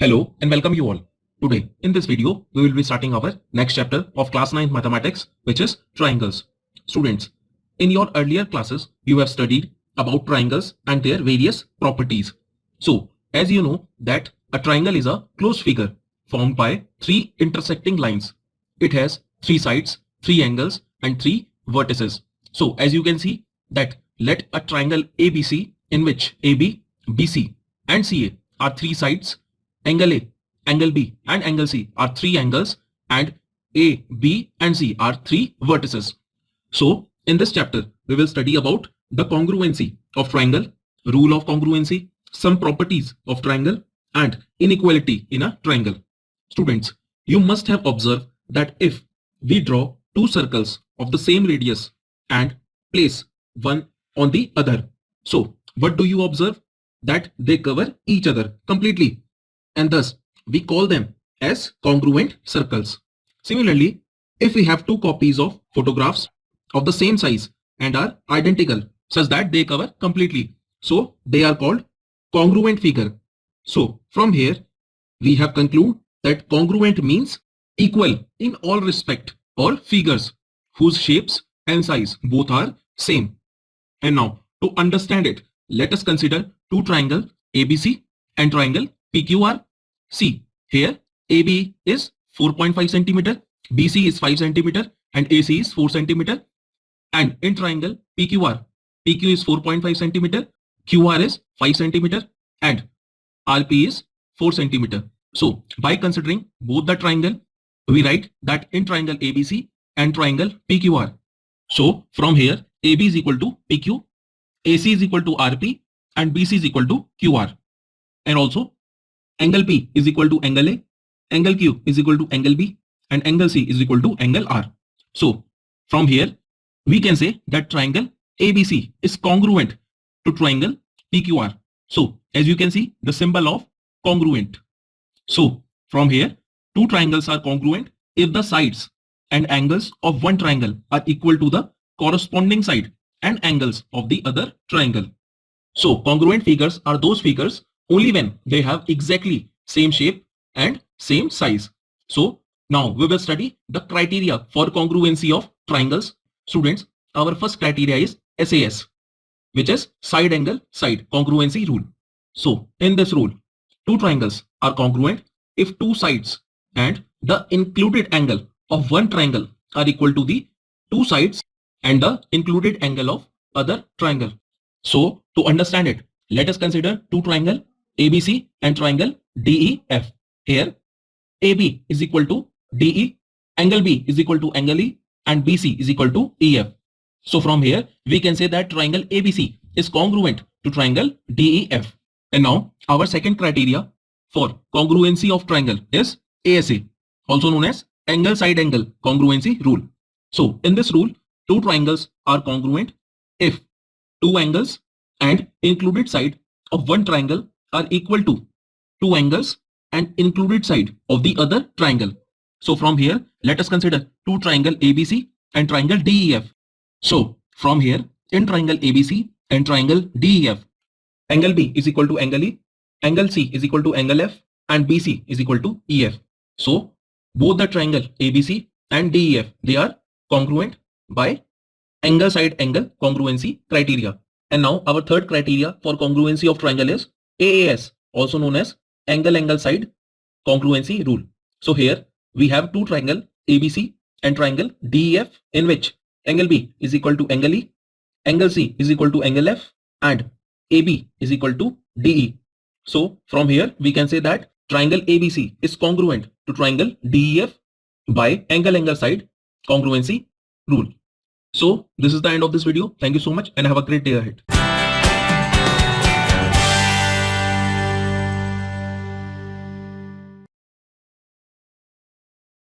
Hello and welcome you all. Today in this video we will be starting our next chapter of class 9 mathematics, which is triangles. Students, in your earlier classes you have studied about triangles and their various properties. So as you know that a triangle is a closed figure formed by three intersecting lines. It has three sides, three angles and three vertices. So as you can see that let a triangle ABC in which AB, BC and CA are three sides, angle A, angle B and angle C are three angles, and A, B and C are three vertices. So in this chapter we will study about the congruency of triangle, rule of congruency, some properties of triangle and inequality in a triangle. Students, you must have observed that if we draw two circles of the same radius and place one on the other, so what do you observe? That they cover each other completely, and thus we call them as congruent circles. Similarly, if we have two copies of photographs of the same size and are identical such that they cover completely, so they are called congruent figure. So from here we have concluded that congruent means equal in all respect, all figures whose shapes and size both are same. And now to understand it, let us consider two triangles ABC and triangle PQR. See, here AB is 4.5 centimeter, BC is 5 centimeter and AC is 4 centimeter. And in triangle PQR, PQ is 4.5 centimeter, QR is 5 centimeter and RP is 4 centimeter. So by considering both the triangle, we write that in triangle ABC and triangle PQR. So from here AB is equal to PQ, AC is equal to RP and BC is equal to QR. And also angle P is equal to angle A, angle Q is equal to angle B and angle C is equal to angle R. So from here we can say that triangle ABC is congruent to triangle PQR. So as you can see the symbol of congruent. So from here two triangles are congruent if the sides and angles of one triangle are equal to the corresponding side and angles of the other triangle. So congruent figures are those figures only when they have exactly same shape and same size. So now we will study the criteria for congruency of triangles. Students, our first criteria is SAS, which is side angle side congruency rule. So in this rule, two triangles are congruent if two sides and the included angle of one triangle are equal to the two sides and the included angle of other triangle. So to understand it, let us consider two triangle ABC and triangle DEF. Here AB is equal to DE, angle B is equal to angle E and BC is equal to EF. So from here we can say that triangle ABC is congruent to triangle DEF. And now our second criteria for congruency of triangle is ASA, also known as angle side angle congruency rule. So in this rule, two triangles are congruent if two angles and included side of one triangle are equal to two angles and included side of the other triangle. So from here let us consider two triangle ABC and triangle DEF. So from here in triangle ABC and triangle DEF, angle B is equal to angle E, angle C is equal to angle F and BC is equal to EF. So both the triangle ABC and DEF, they are congruent by angle side angle congruency criteria. And now our third criteria for congruency of triangle is AAS, also known as angle angle side congruency rule. So here we have two triangle ABC and triangle DEF in which angle B is equal to angle E, angle C is equal to angle F and AB is equal to DE. So from here we can say that triangle ABC is congruent to triangle DEF by angle angle side congruency rule. So this is the end of this video. Thank you so much and have a great day ahead.